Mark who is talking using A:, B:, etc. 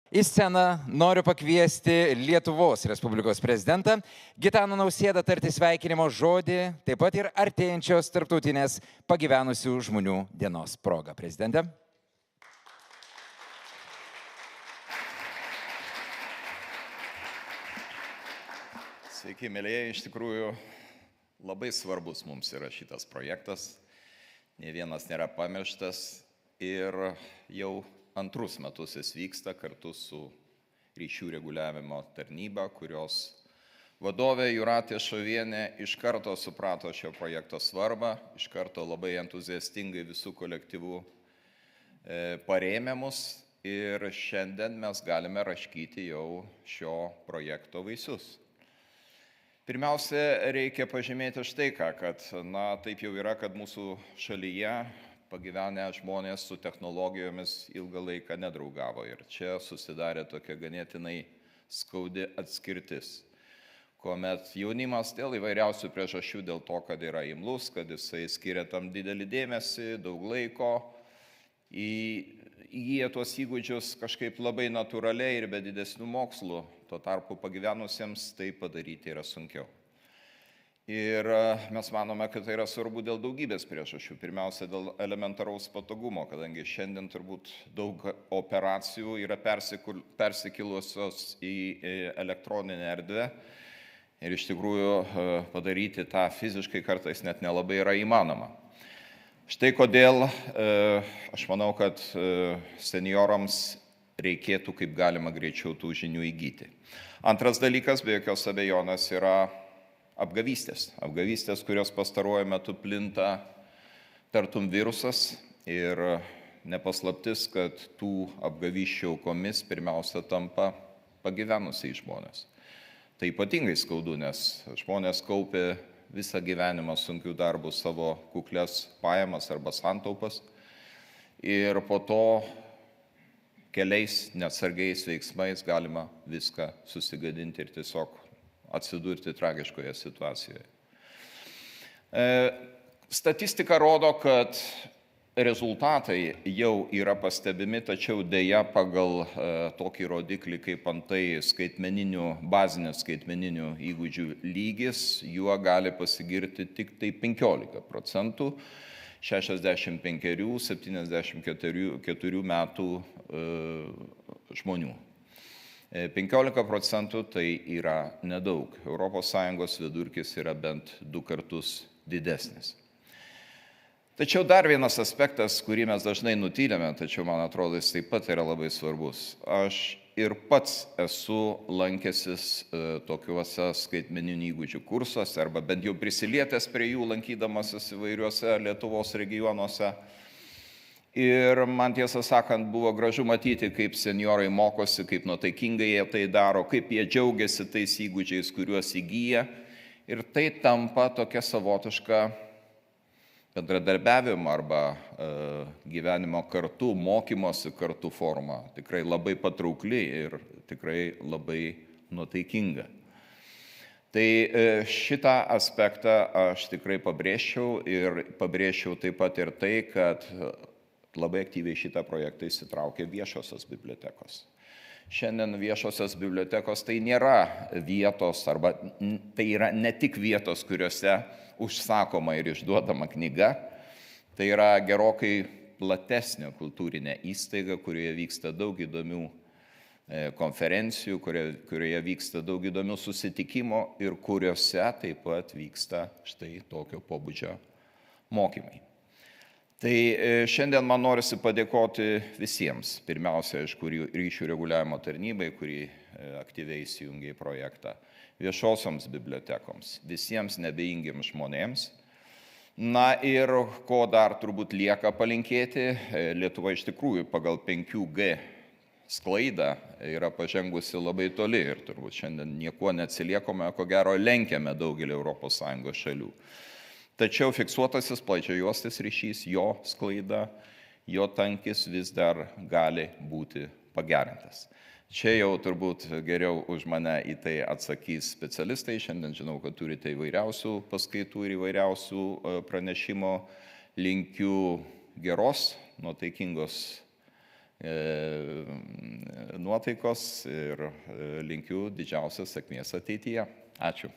A: Į sceną noriu pakviesti Lietuvos Respublikos prezidentą Gitaną Nausėdą tarti sveikinimo žodį, taip pat ir artėjančios tarptautinės pagyvenusių žmonių dienos proga. Prezidente.
B: Sveiki, mėlyje, iš tikrųjų labai svarbus mums yra šitas projektas, ne vienas nėra pamirštas ir jau antrus metus jis vyksta kartu su ryšių reguliavimo tarnyba, kurios vadovė Jūratė Šovienė iš karto suprato šio projekto svarbą, iš karto labai entuziastingai visų kolektyvų parėmė mus ir šiandien mes galime raškyti jau šio projekto vaisius. Pirmiausia, reikia pažymėti štai ką, kad taip jau yra, kad mūsų šalyje pagyvenę žmonės su technologijomis ilgą laiką nedraugavo ir čia susidarė tokia ganėtinai skaudi atskirtis, kuomet jaunimas dėl įvairiausių priežasčių, dėl to, kad yra imlus, kad jisai skiria tam didelį dėmesį, daug laiko, įgyja tuos įgūdžius kažkaip labai natūraliai ir be didesnių mokslų, tuo tarpu pagyvenusiems tai padaryti yra sunkiau. Ir mes manome, kad tai yra svarbu dėl daugybės priežasčių. Pirmiausia, dėl elementaraus patogumo, kadangi šiandien turbūt daug operacijų yra persikilusios į elektroninę erdvę ir iš tikrųjų padaryti tą fiziškai kartais net nelabai yra įmanoma. Štai kodėl aš manau, kad seniorams reikėtų kaip galima greičiau tų žinių įgyti. Antras dalykas, be jokios abejonės, yra apgavystės. Apgavystės, kurios pastaruoju metu plinta tartum virusas ir nepaslaptis, kad tų apgavysčių aukomis pirmiausia tampa pagyvenusiai žmonės. Tai ypatingai skaudu, nes žmonės kaupė visą gyvenimą sunkių darbų savo kuklias pajamas arba santaupas ir po to keliais neatsargiais veiksmais galima viską susigadinti ir tiesiog atsidurti tragiškoje situacijoje. Statistika rodo, kad rezultatai jau yra pastebimi, tačiau dėja pagal tokį rodiklį kaip antai bazinis skaitmeninių įgūdžių lygis, juo gali pasigirti tik tai 15% 65–74 metų žmonių. 15% tai yra nedaug. ES vidurkis yra bent 2 kartus didesnis. Tačiau dar vienas aspektas, kurį mes dažnai nutylėme, tačiau man atrodo, jis taip pat yra labai svarbus. Aš ir pats esu lankęsis tokiuose skaitmeninių įgūdžių kursuose arba bent jau prisilietęs prie jų lankydamasis įvairiuose Lietuvos regionuose. Ir man tiesą sakant buvo gražu matyti, kaip senjorai mokosi, kaip nuotaikingai jie tai daro, kaip jie džiaugiasi tais įgūdžiais, kuriuos įgyja. Ir tai tampa tokia savotiška bendradarbiavimo arba gyvenimo kartu, mokymosi kartu forma. Tikrai labai patraukli ir tikrai labai nuotaikinga. Tai šitą aspektą aš tikrai pabrėžčiau ir pabrėžčiau taip pat ir tai, kad labai aktyviai šitą projektą įsitraukė viešosios bibliotekos. Šiandien viešosios bibliotekos tai nėra vietos, arba tai yra ne tik vietos, kuriuose užsakoma ir išduodama knyga, tai yra gerokai platesnė kultūrinė įstaiga, kurioje vyksta daug įdomių konferencijų, kurioje vyksta daug įdomių susitikimų ir kuriuose taip pat vyksta štai tokio pobūdžio mokymai. Tai šiandien man norisi padėkoti visiems. Pirmiausia, aišku, ryšių reguliavimo tarnybai, kuri aktyviai įsijungė į projektą, viešosioms bibliotekoms, visiems neabejingiems žmonėms. Ir ko dar turbūt lieka palinkėti, Lietuva iš tikrųjų pagal 5G sklaidą yra pažengusi labai toli ir turbūt šiandien niekuo neatsiliekame, ko gero lenkiame daugelį ES šalių. Tačiau fiksuotasis plačiajuostis ryšys, jo sklaida, jo tankis vis dar gali būti pagerintas. Čia jau turbūt geriau už mane į tai atsakys specialistai. Šiandien žinau, kad turite įvairiausių paskaitų ir įvairiausių pranešimų. Linkiu geros, nuotaikingos nuotaikos ir linkiu didžiausios sėkmės ateityje. Ačiū.